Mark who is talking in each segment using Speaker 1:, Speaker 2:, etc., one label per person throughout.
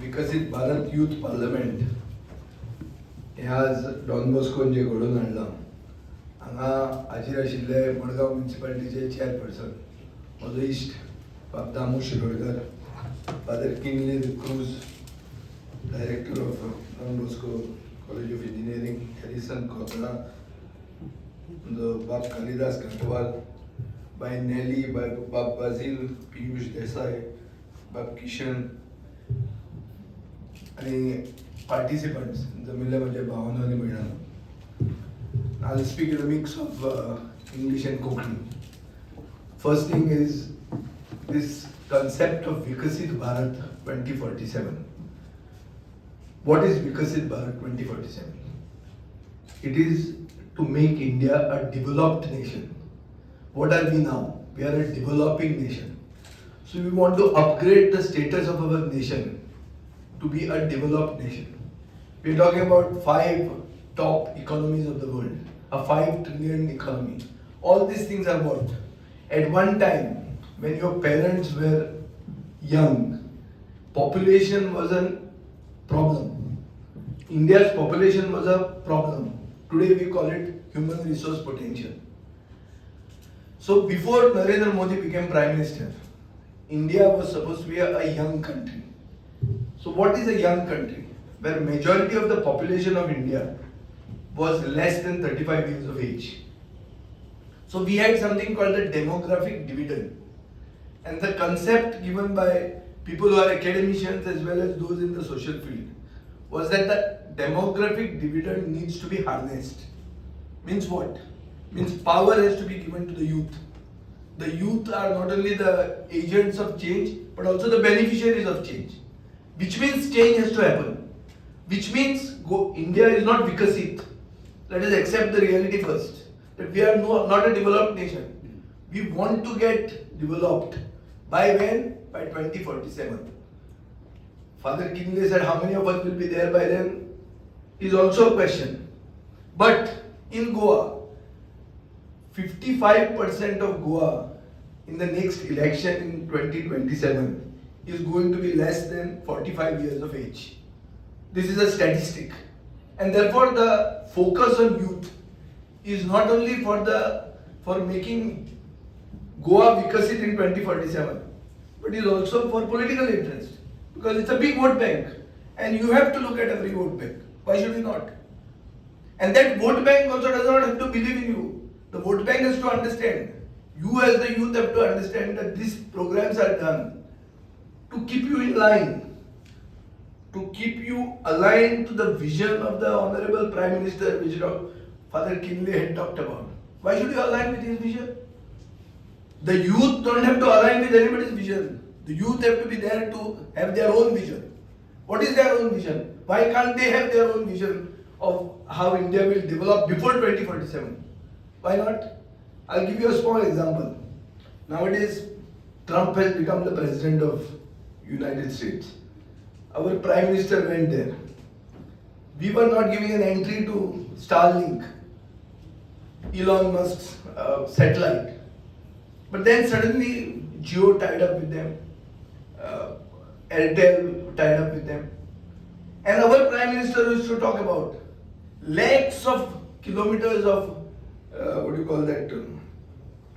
Speaker 1: विकसित Bharat youth parliament हे आज don बॉस्कोन जे घडोवन हाडलां हांगा हाजीर आशिल्ले मडगांव म्युनिसिपालिटीचे चेअरपर्सन म्हजो इश्ट बाब Damu Shirodkar, father Kingsley Cruz, director of Don Bosco College of Engineering, Harrison Khotra, बाब कालिदास घाटवाल, बाय नेली, बाब बाजील पियुष देसाई, बाब किशन आणि पार्टिसिपंट्स जमिल्ले म्हजे भावना आनी भयणां. I'll speak in a mix of English and Konkani. First thing is this concept of Viksit Bharat 2047. What is Viksit Bharat 2047? It is to make India a developed nation. What are we now? We are a developing nation. So we want to upgrade the status of our nation to be a developed nation. We are talking about 5 top economies of the world, a 5 trillion economy. All these things are what? At one time, when your parents were young, population was a problem. India's population was a problem. Today we call it human resource potential. So before Narendra Modi became Prime Minister, India was supposed to be a young country. So what is a young country? Where majority of the population of India was less than 35 years of age. So we had something called the demographic dividend. And the concept given by people who are academicians as well as those in the social field was that the demographic dividend needs to be harnessed. Means what? Means power has to be given to the youth. The youth are not only the agents of change but also the beneficiaries of change. Which means change has to happen. Which means India is not Viksit. Let us accept the reality first. That we are not a developed nation. We want to get developed. By when? By 2047. Father Kingley said how many of us will be there by then is also a question. But in Goa, 55% of Goa in the next election in 2027 is going to be less than 45 years of age. This is a statistic. And therefore the focus on youth is not only for making Goa Viksit in 2047, but is also for political interest. Because it's a big vote bank. And you have to look at every vote bank. Why should we not? And that vote bank also does not have to believe in you. The vote bank has to understand. You as the youth have to understand that these programs are done to keep you in line, to keep you aligned to the vision of the Honorable Prime Minister, which Father Kinley had talked about. Why should you align with his vision? The youth don't have to align with anybody's vision. The youth have to be there to have their own vision. What is their own vision? Why can't they have their own vision of how India will develop before 2047? Why not? I'll give you a small example. Nowadays, Trump has become the president of United States. Our Prime Minister went there. We were not giving an entry to Starlink, Elon Musk's satellite. But then suddenly Jio tied up with them, Airtel tied up with them. And our Prime Minister used to talk about lakhs of kilometers of,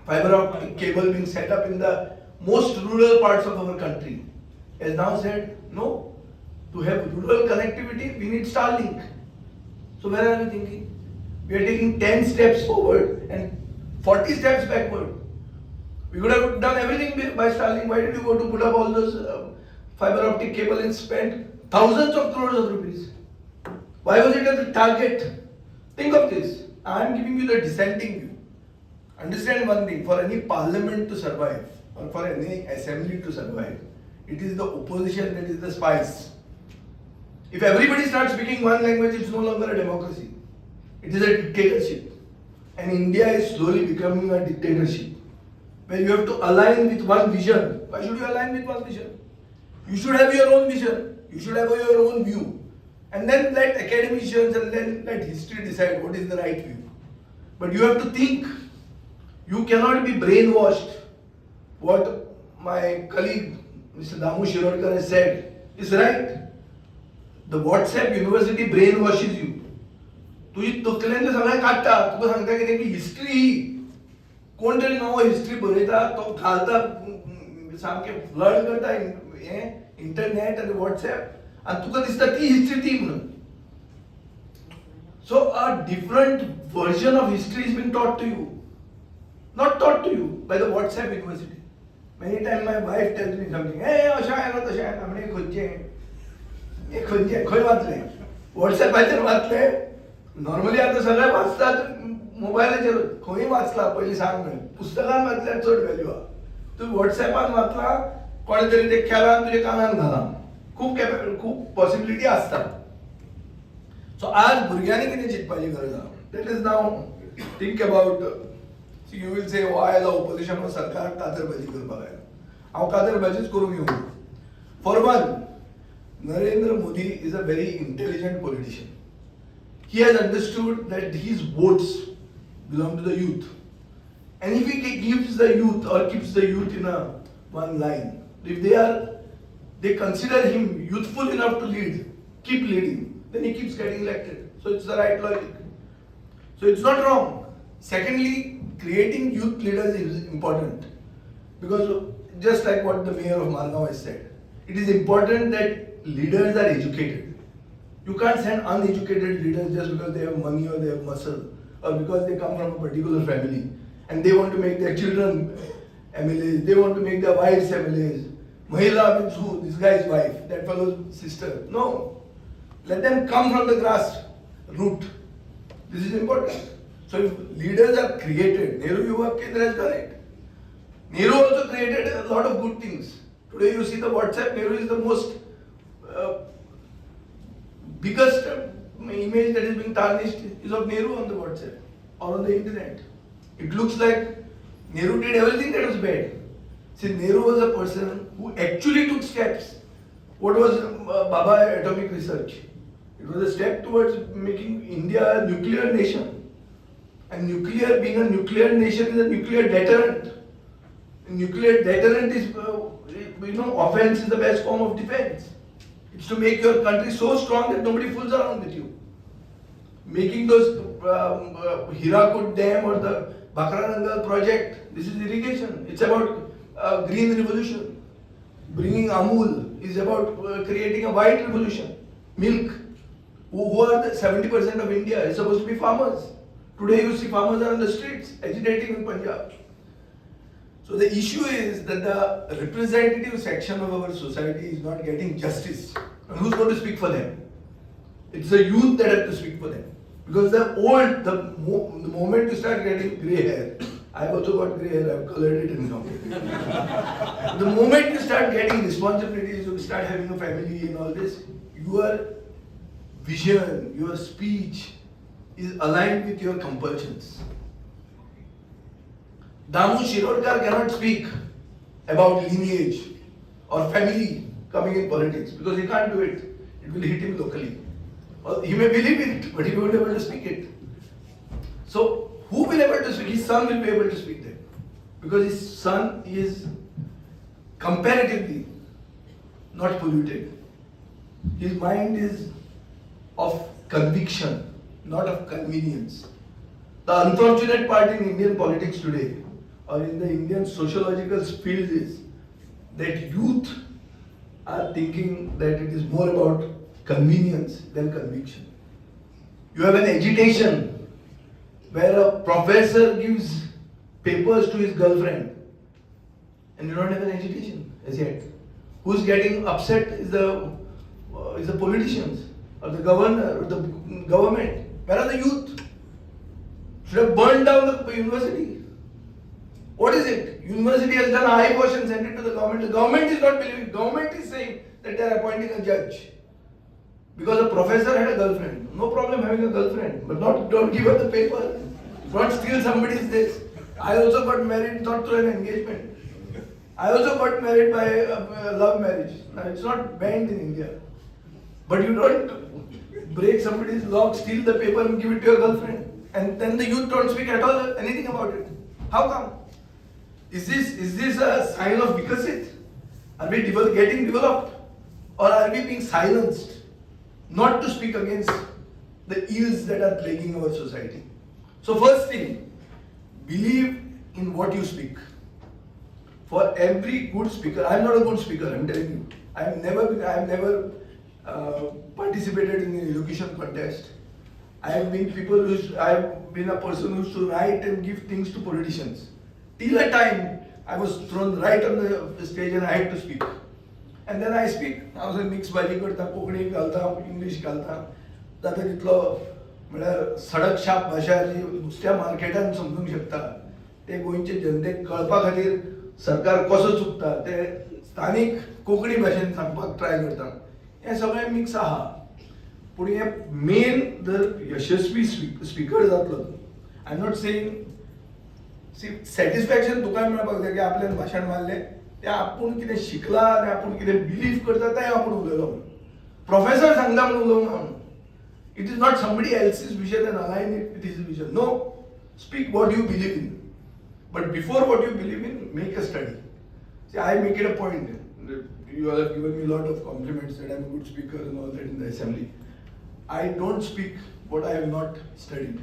Speaker 1: fiber optic cable being set up in the most rural parts of our country. Has now said, no, to have rural connectivity, we need Starlink. So where are we thinking? We are taking 10 steps forward and 40 steps backward. We could have done everything by Starlink. Why did you go to put up all those fiber optic cable and spend thousands of crores of rupees? Why was it as a target? Think of this. I am giving you the dissenting view. Understand one thing, for any parliament to survive or for any assembly to survive, it is the opposition that is the spice. If everybody starts speaking one language, it's no longer a democracy. It is a dictatorship. And India is slowly becoming a dictatorship. Where you have to align with one vision. Why should you align with one vision? You should have your own vision. You should have your own view. And then let academicians and then let history decide what is the right view. But you have to think. You cannot be brainwashed. What my colleague Mr. Damu Shirodkar has said is right. The WhatsApp university brainwashes you. तुझी तकलेंतले सगळें काडटा, तुका सांगता कितें की history कोण तरी नवो हिस्ट्री बरयता तो घालता सामकें फ्लड करता हें इंटरनेट आनी WhatsApp आनी तुका दिसता ती हिस्ट्री ती म्हणून. So a different version of history is being taught to you, not taught to you by the WhatsApp university. Many times my wife tells me something, hey, अशें आहे ना तशें आहे ना, म्हणजे खंयचें खंय वाचलें, WhatsAppचेर वाचलें. नॉर्मली आता सगळे वाचतात मोबायलाचेर, खंय वाचला पयलीं सांग न्हय, पुस्तकान वाचल्यार चड व्हॅल्यू आहा. तूं WhatsApपान वाचला, कोणे तरी तें केला तुज्या कानान घाला, खूब पॉसिबिलिटी आसता. सो आज भुरग्यांनी कितें चिंतपाची गरज आहा, that is now think about. You will say why the opposition of सरकार कातरबाजी करपाक आयला. हांव कातरबाजीच करूंक येवं. For one, Narendra Modi is a very intelligent politician. He has understood that his votes belong to the youth. And if he gives the youth or keeps the youth in one line, if they consider him youthful enough to lead, keep leading, then he keeps getting elected. So it's the right logic. So it's not wrong. Secondly, creating youth leaders is important. Because just like what the mayor of Margao has said, it is important that leaders are educated. You can't send uneducated leaders just because they have money or they have muscle or because they come from a particular family and they want to make their children MLAs, they want to make their wives MLAs. Mahila means who? This guy's wife, that fellow's sister. No. Let them come from the grass root. This is important. So if leaders are created, Nehru Yuva Kendra has done it. Nehru also created a lot of good things. Today you see the WhatsApp, Nehru is the most biggest image that is being tarnished is of Nehru on the WhatsApp or on the internet. It looks like Nehru did everything that was bad. See, Nehru was a person who actually took steps. What was Baba atomic research? It was a step towards making India a nuclear nation. And being a nuclear nation is a nuclear deterrent. Nuclear deterrent is, offense is the best form of defense. It's to make your country so strong that nobody fools around with you. Making those Hirakud Dam or the Bakranangal project, this is irrigation. It's about green revolution. Bringing Amul is about creating a white revolution. Milk. Who are the 70% of India is supposed to be farmers. Today you see farmers are on the streets agitating in Punjab. So the issue is that the representative section of our society is not getting justice. And who's going to speak for them? It's the youth that have to speak for them. Because the moment you start getting grey hair, I've also got grey hair, I've colored it in now. The moment you start getting responsibilities, you start having a family and all this, your vision, your speech is aligned with your compulsions. Damu Shirodkar cannot speak about lineage or family coming in politics because he can't do it. It will hit him locally. Or he may believe it, but he won't be able to speak it. So, who will be able to speak? His son will be able to speak that. Because his son is comparatively not polluted. His mind is of conviction, not of convenience. The unfortunate part in Indian politics today, or in the Indian sociological field, is that youth are thinking that it is more about convenience than conviction. You have an agitation where a professor gives papers to his girlfriend and you don't have an agitation as yet. Who's getting upset is the politicians or the governor or the government. Where are the youth? Should have burned down the university. What is it? University has done a high-wash and sent it to the government. The government is not believing. Government is saying that they are appointing a judge because a professor had a girlfriend. No problem having a girlfriend, but don't give her the paper. Don't steal somebody's this. I also got married not through an engagement. I also got married by a love marriage. Now it's not banned in India, but you don't break somebody's lock, steal the paper, and give it to your girlfriend, and then the youth don't speak at all anything about it. How come? Is this a sign of Viksit? Are we getting developed? Or are we being silenced? not to speak against the ills that are plaguing our society. So first thing, believe in what you speak. For every good speaker, I'm not a good speaker, I'm telling you. I've never participated in an elocution contest. I've been a person who used to write and give things to politicians. Till a time, I was thrown right on the stage and I had to speak. And then I speak. I was a mix भाजी करता, कोंकणी घालता, English घालता. जाता तितलो म्हळ्यार सडक शाप भाशा जी नुसत्या मार्केटान समजूंक शकता. ते गोंयचे जनतेक कळपा खातीर सरकार कसो चुकता ते स्थानीक कोंकणी भाशेन सांगपाक ट्राय करता. हें सगळें मिक्स आहा. पूण हे मेन जर यशस्वी स्पीकर जातलो, I am not saying satisfaction तुका मेळपाक जाय की आपल्यान भाशण मारलें ते आपूण कितें शिकला आनी आपूण कितें बिलीव करता तें आपूण उलयलो म्हणून. प्रोफेसर सांगता म्हणून उलोवंक ना म्हणून. It is not somebody else's vision and align it with his vision. No, speak what you believe in. But before what you believe in, make a study. See, I make it a point. You all have given me a lot of compliments that I'm a good speaker and all that in the assembly. I don't speak what I have not studied.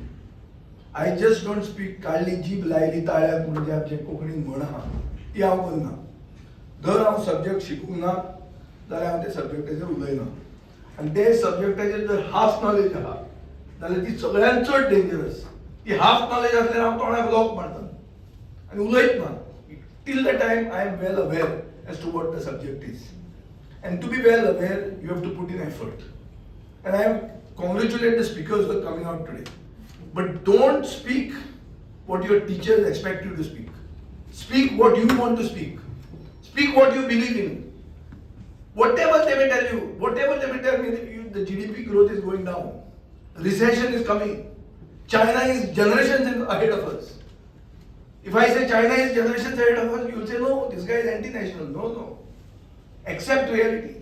Speaker 1: I just don't speak काळली जीभ लायली ताळ्याक म्हणजे आमचे कोंकणीन म्हण आहा ती हांव करना. जर हांव सब्जेक्ट शिकूंक ना जाल्यार हांव ते सब्जेक्टाचेर उलयना. आनी ते सब्जेक्टाचेर जर हाफ नॉलेज आहा जाल्यार ती सगळ्यांत चड डेंजरस. ती हाफ नॉलेज आसल्यार हांव तोंडाक लॉक मारता आनी उलयत ना. Till the time I am well aware as to what the subject is. And to be well aware, you have to put in effort. And I congratulate the speakers who are coming out today. But don't speak what your teachers expect you to speak. Speak what you want to speak. Speak what you believe in. Whatever they may tell you, whatever they may tell me, the GDP growth is going down. Recession is coming. China is generations ahead of us. If I say China is generations ahead of us, you will say, no, this guy is anti-national. No, no. Accept reality.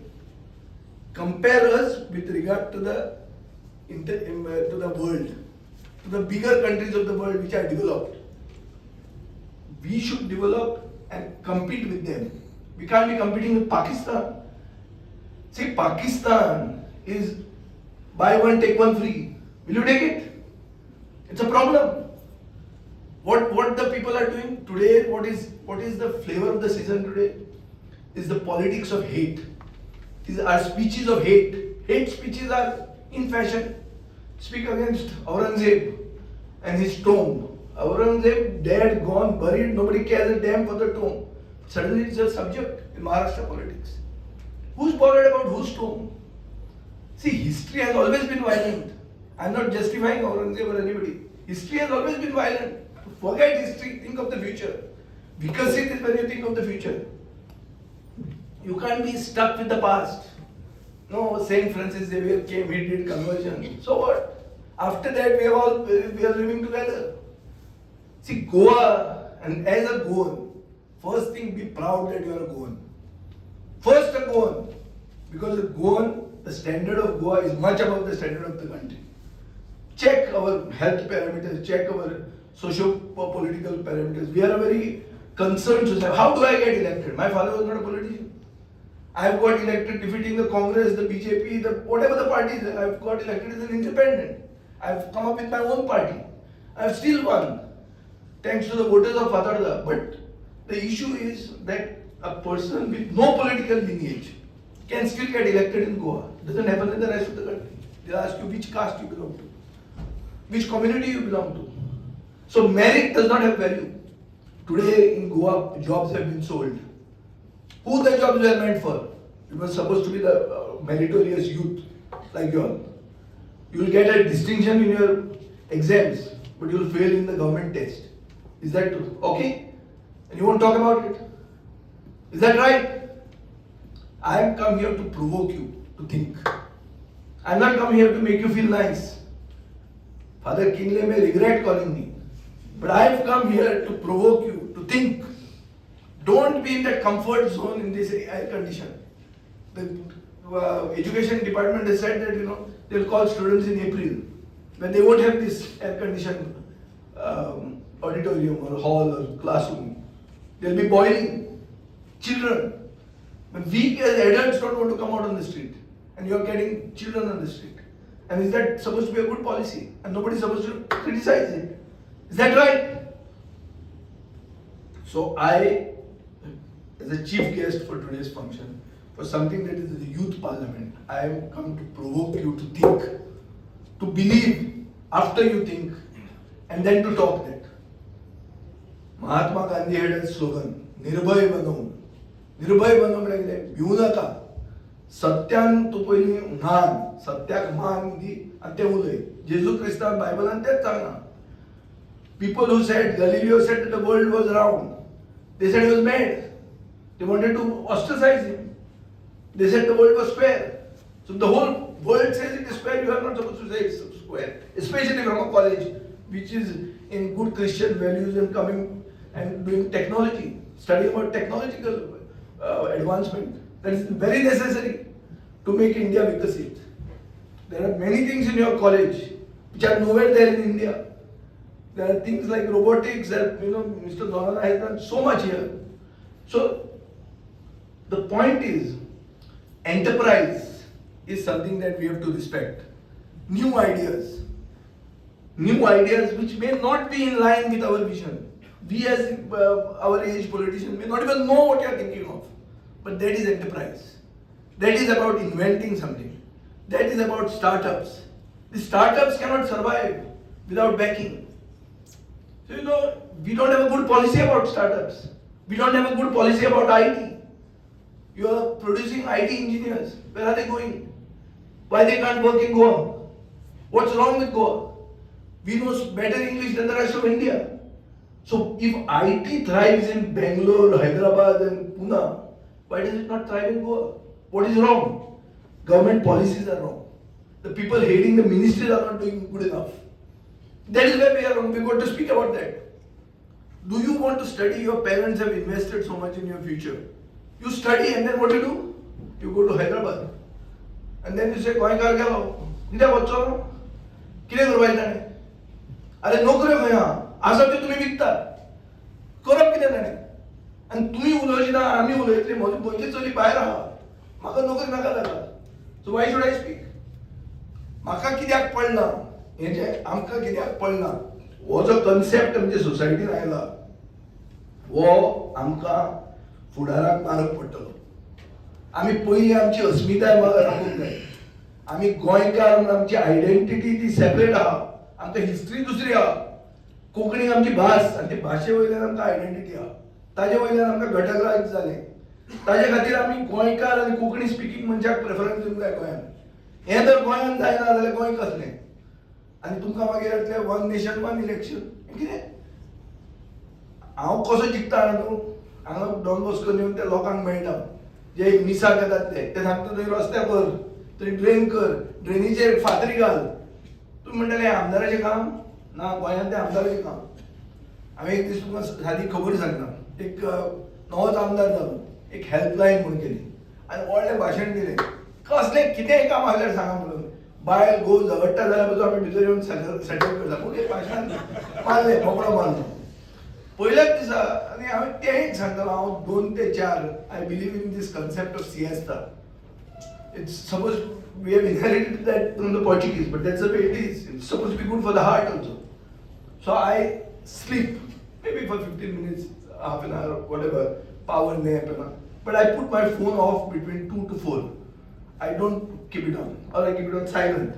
Speaker 1: Compare us with regard to the world, to the bigger countries of the world which are developed. We should develop and compete with them. We can't be competing with Pakistan. See, Pakistan is buy one, take one free. Will you take it? It's a problem. What the people are doing today, what is the flavor of the season today, is the politics of hate. These are speeches of hate. Hate speeches are in fashion. Speak against Aurangzeb and his tomb. Aurangzeb dead, gone, buried, nobody cares a damn for the tomb. Suddenly it's a subject in Maharashtra politics. Who's bothered about whose tomb? See, history has always been violent. I'm not justifying Aurangzeb or anybody. History has always been violent. Forget history, think of the future. Viksit is when you think of the future. You can't be stuck with the past. No, Saint Francis Xavier came, he did conversion. So what? After that, we are living together. See, Goa, and as a Goan, first thing, be proud that you are a Goan. First a Goan. Because a Goan, the standard of Goa is much above the standard of the country. Check our health parameters, check our socio-political parameters. We are a very concerned society. How do I get elected? My father was not a politician. I have got elected defeating the Congress, the BJP, whatever the parties. I have got elected as an independent. I have come up with my own party. I have still won, thanks to the voters of Fatarda. But the issue is that a person with no political lineage can still get elected in Goa. It doesn't happen in the rest of the country. They ask you which caste you belong to, which community you belong to. So merit does not have value. Today in Goa, jobs have been sold. Who the jobs were meant for? It was supposed to be the meritorious youth like you all. You will get a distinction in your exams, but you will fail in the government test. Is that okay? And you won't talk about it. Is that right? I am come here to provoke you to think. I am not come here to make you feel nice. Father Kingley may regret calling me. But I have come here to provoke you to think. Don't be in that comfort zone in this air condition. The education department has said that they'll call students in April when they won't have this air conditioned auditorium or hall or classroom. They'll be boiling. Children. But we as adults don't want to come out on the street. and you are getting children on the street. And is that supposed to be a good policy? And nobody is supposed to criticize it. Is that right? So I, as a chief guest for today's function, for something that is the youth parliament, I have come to provoke you to think, to believe after you think, and then to talk that. Mahatma Gandhi had a slogan, Nirbhay Bano. Nirbhay Bano म्हणजे भिवू नका. सत्यान तू पयली मान, सत्याक मान दी आणि ते उलय. जेजू क्रिस्तान बायबलान तेच सांगना. People who said, Galileo said that the world was round. They said he was mad. They wanted to ostracize him. They said the world was square. So the whole world says it is square, you are not supposed to say it's square. Especially from a college which is in good Christian values and coming and doing technology, studying about technological advancement. That is very necessary to make India Viksit. There are many things in your college which are nowhere there in India. There are things like robotics that Mr. Dorana has done so much here. So the point is, enterprise is something that we have to respect. New ideas which may not be in line with our vision. We as our age politicians may not even know what you are thinking of. But that is enterprise. That is about inventing something. That is about startups. The startups cannot survive without backing. So we don't have a good policy about startups. We don't have a good policy about IT. You are producing IT engineers. Where are they going? Why they can't work in Goa? What's wrong with Goa? We know better English than the rest of India. So if IT thrives in Bangalore, Hyderabad and Pune, why does it not thrive in Goa? What is wrong? Government policies are wrong. The people heading the ministries are not doing good enough. That is where we are wrong. We got to speak about that. Do you want to study? Your parents have invested so much in your future. You study and then what do? You go to Hyderabad. And then you say, "Koi kar gelo? India bachcho no? Kile karvai tane? Are nokre khaya? Asa te tumi vikta? Korab kile tane? And tumi uloyची ना आम्ही उलयतले म्हजी पयली चली भायर आहा. म्हाका नोकरी नाका जाता. So why should I speak? म्हाका कित्याक पडना? हे जे आमकां कित्याक पडना? हो जो कन्सेप्ट आमच्या सोसायटीन आयला, हो आमकां फुडाराक मारक पडटलो. आमी पयलीं आमची अस्मिताय राखूंक जाय. आमी गोंयकार म्हणून आमची आयडेंटिटी ती सेपरेट आहा. आमकां हिस्ट्री दुसरी आहा. कोंकणी आमची भास आनी ते भाशे वयल्यान आमकां आयडेंटिटी आहा. ताजे वयल्यान आमकां घटक राज्य जालें. ताजे खातीर आमी गोंयकार आनी कोंकणी स्पिकींग मनशाक प्रेफरन्स दिवंक जाय गोंयांत. हें जर गोंयांत जायना जाल्यार गोंय कसलें? आनी तुमकां मागीर येतलें वन नेशन वन इलेक्शन. कितें? हांव कसो जिखता जाणा तूं? हांगा डॉन बॉस्को येवन त्या लोकांक मेळटा जे मिसाक येतात ते सांगता थंय रस्ते कर, थंय ड्रेन कर, ड्रेनीचेर फातरी घाल. तुमी म्हणटले आमदाराचें काम? ना, गोंयांत तें आमदाराचें काम. हांवें एक दीस तुमकां सादी खबर सांगता. एक नवोच आमदार जालो. एक हेल्पलायन म्हणून केली आनी व्हडलें भाशण दिलें. कसलें कितेंय काम आसल्यार सांगा म्हणून. बायल घोव झगडटा जाल्यार पसून आमी भितर येवन सेटल करता. ओके, भाशण मारलें, मोकळो मारलो. पयल्याच दिसा आनी हांवें तें सांगतालो हांव 2 ते 4 I believe in this concept of siesta. It's supposed we have inherited that from the Portuguese, but that's the way it is. It's supposed to be good for the heart also. So I sleep maybe for 15 minutes, half an hour, whatever, power nap, but I put my phone off between 2 to 4. I don't keep it on, or I keep it on silent.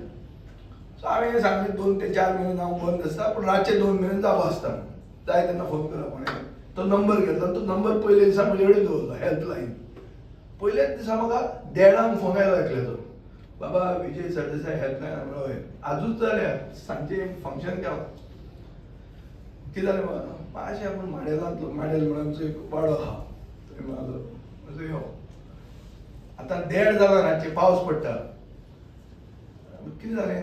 Speaker 1: So हांवें सांगलें 2 ते 4 minute हांव बंद आसता, पूण रातचे 2 minute जागो आसता. जाय तेन्ना फोन करप म्हणून तो नंबर घेतलो. तो नंबर पयले दिसा म्हजे कडेन दवरलो, हेल्पलायन. पयल्याच दिसा म्हाका देडांक फोन आयलो एकल्याचो. बाबा विजय सरदेसाय हेल्पलायन. म्हणलो हय. आजूच जाल्या सांजचे फंक्शन केलां. कितें जालें मातशें आपूण माडेलांतलो, माडेल म्हणून आमचो एक वाडो आहा थंय म्हाजो. म्हजो यो आतां देड जालो रातचे, पावस पडटा. कितें जालें?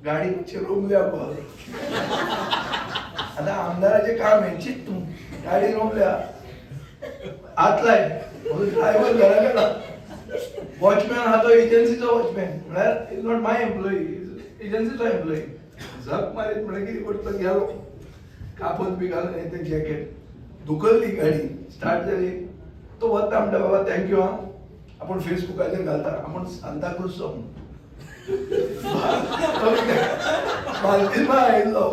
Speaker 1: गाडी मातशी रोमल्या गो. आतां आमदाराचें काम हें चिंत तूं. गाडी रोमल्या, हात लाय. म्हजो ड्रायव्हर घरा गेला. वॉचमॅन आहा तो एजन्सीचो वॉचमॅन. म्हळ्यार इज नॉट माय एम्प्लॉई, एजन्सीचो एम्प्लॉई. झक मारीत म्हळ्यार कितें करता गेलो. कापत बी घालून येते जॅकेट. धुकल्ली गाडी, स्टार्ट जाली. तो वता म्हणटा बाबा थँक्यू आं, आपण फेसबुकाचेर घालता आपण सांताक्रूज बालदिसमा आयिल्लो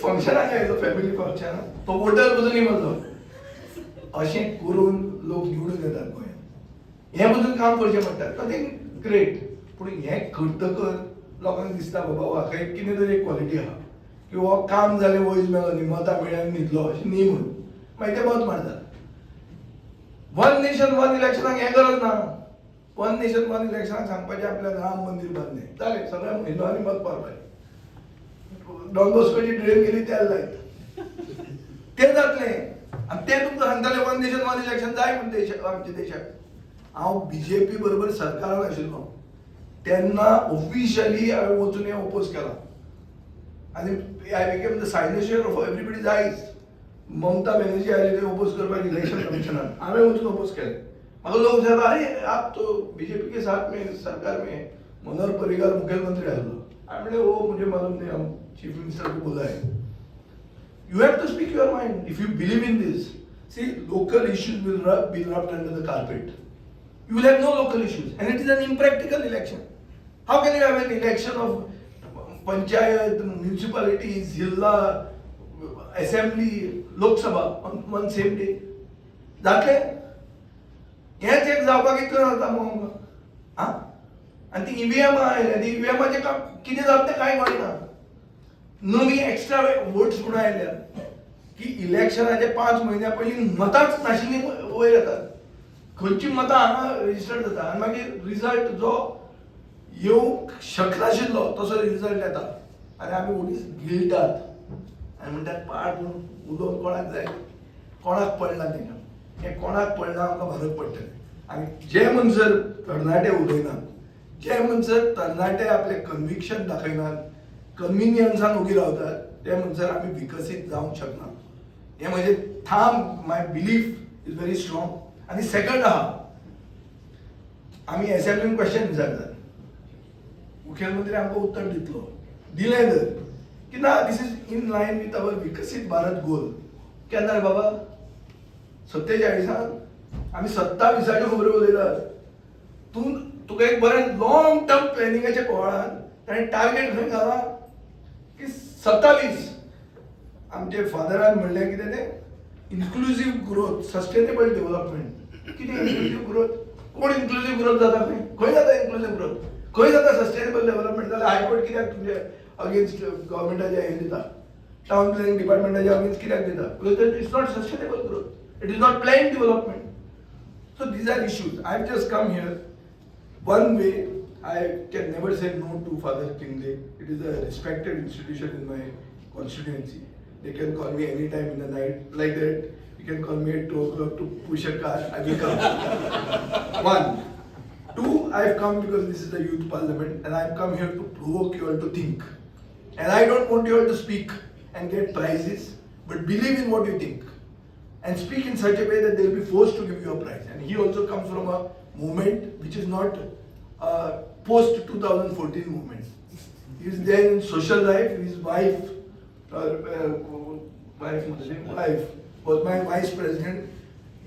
Speaker 1: फंक्शनाक आयिल्लो फॅमिली फंक्शन तो वोटर बसून इमरलो अशें करून लोक निवडून येतात गोंयांत हें बसून काम करचें म्हणटात नथींग ग्रेट पूण हें करतकच लोकांक दिसता बाबा म्हाका कितें तरी एक क्वॉलिटी आहा की हो काम जालें वयस मेळो न्ही मतां मेळ्ळ्यान न्हिदलो अशें न्ही म्हणून मागीर ते मत मारतात वन नेशन वन इलेक्शनाक हें गरज ना वन नेशन वन इलेक्शनाक सांगपाचें आपल्याक राम मंदीर बांदलें जालें सगळ्या हिंदुआंनी मत मारपाचें डॉन बॉस्कोची ड्रेन गेली त्या लायत तें जातलें आनी तें तुमकां सांगतालें वन नेशन वन इलेक्शन जाय म्हूण आमच्या देशाक हांव बीजेपी बरोबर सरकारान आशिल्लो तेन्ना ऑफिशियली हांवें वचून हें ओपोज केलां आनी I became the cynosure of everybody's eyes Mamata Banerjee आयली थंय ओपोज करपाक इलेक्शन कमिशनान हांवें वचून ओपोज केलें म्हाका लोक सांगता अरे आप तो बीजेपी के साथ में सरकार में मनोहर पर्रीकर मुख्यमंत्री आसलो हांवें म्हणलें ओ मुझे मालूम नहीं हम चीफ मिनिस्टर को बोला है You have to speak your mind. If you believe in this, see, local issues will be rubbed under the carpet. You will have no local issues. And it is an impractical election. How can you have an election of panchayat, municipalities, Jilla, assembly, Lok Sabha on one same day? जातले हेच एक जावपाक इतलो जाता मग हां आनी ती EVM आयल्या ती ईव्हीएमाचें काम कितें जाता तें कांय कळना नवी एक्स्ट्रा वोट्स म्हणून आयल्या की इलेक्शनाचे 5 म्हयन्या पयलीं मतांच नाशिल्लीं वयर येतात खंयची मतां हांगा रजिस्टर्ड जाता आनी मागीर रिजल्ट जो येवंक शकनाशिल्लो तसो रिजल्ट येता आनी आमी वोटीस गिळटात आनी म्हणटात पाड म्हणून उलोवन कोणाक जाय कोणाक पडना तेंकां हें कोणाक पडना आमकां म्हारग पडटलें आनी जे मनसर तरणाटे उलयनात जे मनसर तरणाटे आपले कन्विक्शन दाखयनात कन्विनियन्सान उगी रावतात ते म्हणसर आमी विकसीत जावंक शकना हें म्हजें ठाम my belief is very strong आनी सेकंड आहा आमी असेंब्लीन क्वेश्चन विचारतात मुख्यमंत्री आमकां उत्तर दितलो दिलें जर की ना this is in line with our Viksit Bharat गोल केन्ना रे बाबा 47 आमी 27च्यो खबरो उलयतात तुका एक बरें लॉंग टर्म प्लॅनिंगाच्या कोळान ताणें टार्गेट खंय घाला की 27 आमचे फादरान म्हणलें कितें तें इन्क्लुझिव्ह ग्रोथ सस्टेनेबल डेव्हलपमेंट कितें इन्क्लुझिव्ह ग्रोथ कोण इन्क्लुझिव्ह ग्रोथ जाता खंय जाता इन्क्लुझिव्ह ग्रोथ खंय जाता सस्टेनेबल डेव्हलपमेंट जाल्यार हायकोर्ट कित्याक तुमचे अगेन्स्ट गव्हर्मेंटाच्या हें दिता टाउन प्लॅनिंग डिपार्टमेंटाच्या अगेन्स्ट कित्याक दिता because it's not sustainable growth it is not plan development so these are issues I have just come here one way I can never say no to Father Kingley. It is a respected institution in my constituency. They can call me anytime in the night like that. You can call me at 2 o'clock to push a car. I will come. 1. 2. I've come because this is the youth parliament and I've come here to provoke you all to think. And I don't want you all to speak and get prizes, but believe in what you think. And speak in such a way that they'll be forced to give you a prize. And he also comes from a movement which is not post 2014 movement. He is there in social life. His wife was my vice president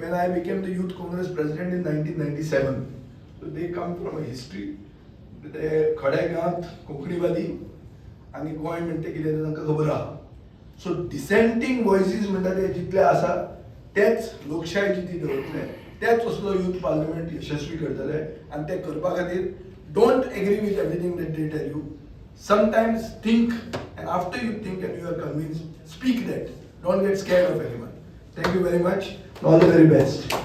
Speaker 1: when I became the Youth Congress president in 1997. So they come from a history. ते खडेगांत कोंकणीवादी आनी गोंय म्हणटा कितें तें तांकां खबर आहा सो डिसेंटींग voices म्हणटा ते जितले आसा तेच लोकशायेची ती दवरतले तेच असलो यूथ पार्लिमेंट यशस्वी करतले आनी ते करपा खातीर don't agree with everything that they tell you. Sometimes think, and after you think and you are convinced, speak that. Don't get scared of anyone. Thank you very much. All the very best.